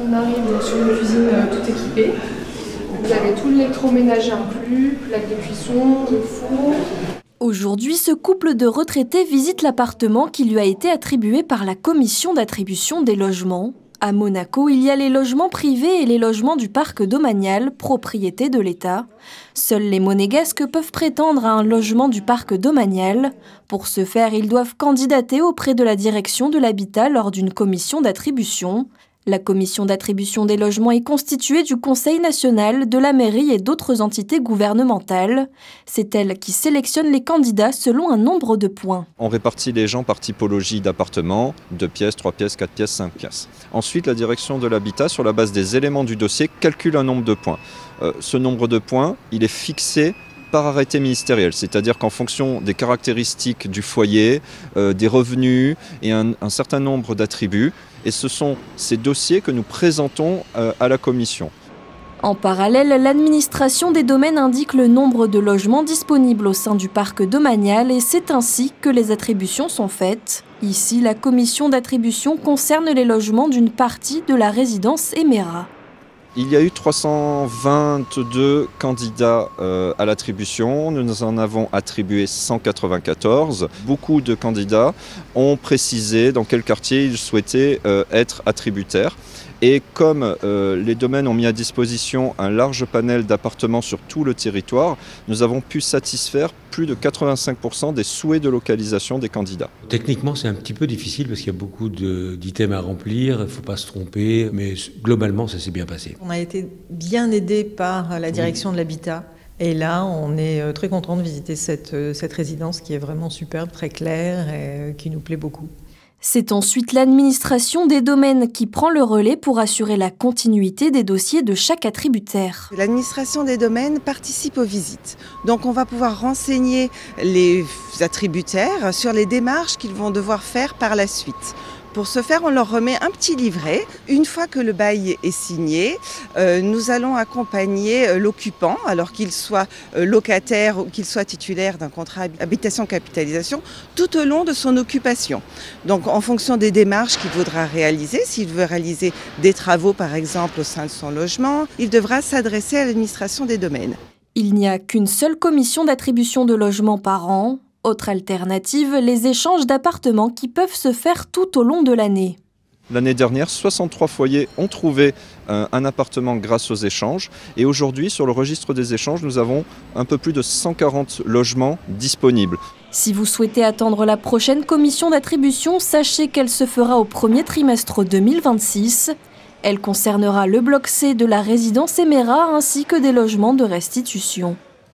On arrive sur une cuisine toute équipée. Vous avez tout l'électroménager inclus, plaque de cuisson, le four. Aujourd'hui, ce couple de retraités visite l'appartement qui lui a été attribué par la commission d'attribution des logements. À Monaco, il y a les logements privés et les logements du parc domanial, propriété de l'État. Seuls les monégasques peuvent prétendre à un logement du parc domanial. Pour ce faire, ils doivent candidater auprès de la direction de l'habitat lors d'une commission d'attribution. La commission d'attribution des logements est constituée du Conseil national, de la mairie et d'autres entités gouvernementales. C'est elle qui sélectionne les candidats selon un nombre de points. On répartit les gens par typologie d'appartements, 2 pièces, 3 pièces, 4 pièces, 5 pièces. Ensuite, la direction de l'habitat, sur la base des éléments du dossier, calcule un nombre de points. Ce nombre de points, il est fixé par arrêté ministériel, c'est-à-dire qu'en fonction des caractéristiques du foyer, des revenus et un certain nombre d'attributs, et ce sont ces dossiers que nous présentons à la commission. En parallèle, l'administration des domaines indique le nombre de logements disponibles au sein du parc domanial et c'est ainsi que les attributions sont faites. Ici, la commission d'attribution concerne les logements d'une partie de la résidence Emera. Il y a eu 322 candidats à l'attribution, nous en avons attribué 194. Beaucoup de candidats ont précisé dans quel quartier ils souhaitaient être attributaires. Et comme les domaines ont mis à disposition un large panel d'appartements sur tout le territoire, nous avons pu satisfaire plus de 85% des souhaits de localisation des candidats. Techniquement, c'est un petit peu difficile parce qu'il y a beaucoup d'items à remplir, il ne faut pas se tromper, mais globalement, ça s'est bien passé. On a été bien aidés par la direction de l'habitat. Et là, on est très content de visiter cette résidence qui est vraiment superbe, très claire et qui nous plaît beaucoup. C'est ensuite l'administration des domaines qui prend le relais pour assurer la continuité des dossiers de chaque attributaire. L'administration des domaines participe aux visites. Donc on va pouvoir renseigner les attributaires sur les démarches qu'ils vont devoir faire par la suite. Pour ce faire, on leur remet un petit livret. Une fois que le bail est signé, nous allons accompagner l'occupant, alors qu'il soit locataire ou qu'il soit titulaire d'un contrat habitation-capitalisation, tout au long de son occupation. Donc en fonction des démarches qu'il voudra réaliser, s'il veut réaliser des travaux par exemple au sein de son logement, il devra s'adresser à l'administration des domaines. Il n'y a qu'une seule commission d'attribution de logements par an. Autre alternative, les échanges d'appartements qui peuvent se faire tout au long de l'année. L'année dernière, 63 foyers ont trouvé un appartement grâce aux échanges. Et aujourd'hui, sur le registre des échanges, nous avons un peu plus de 140 logements disponibles. Si vous souhaitez attendre la prochaine commission d'attribution, sachez qu'elle se fera au premier trimestre 2026. Elle concernera le bloc C de la résidence Emera ainsi que des logements de restitution.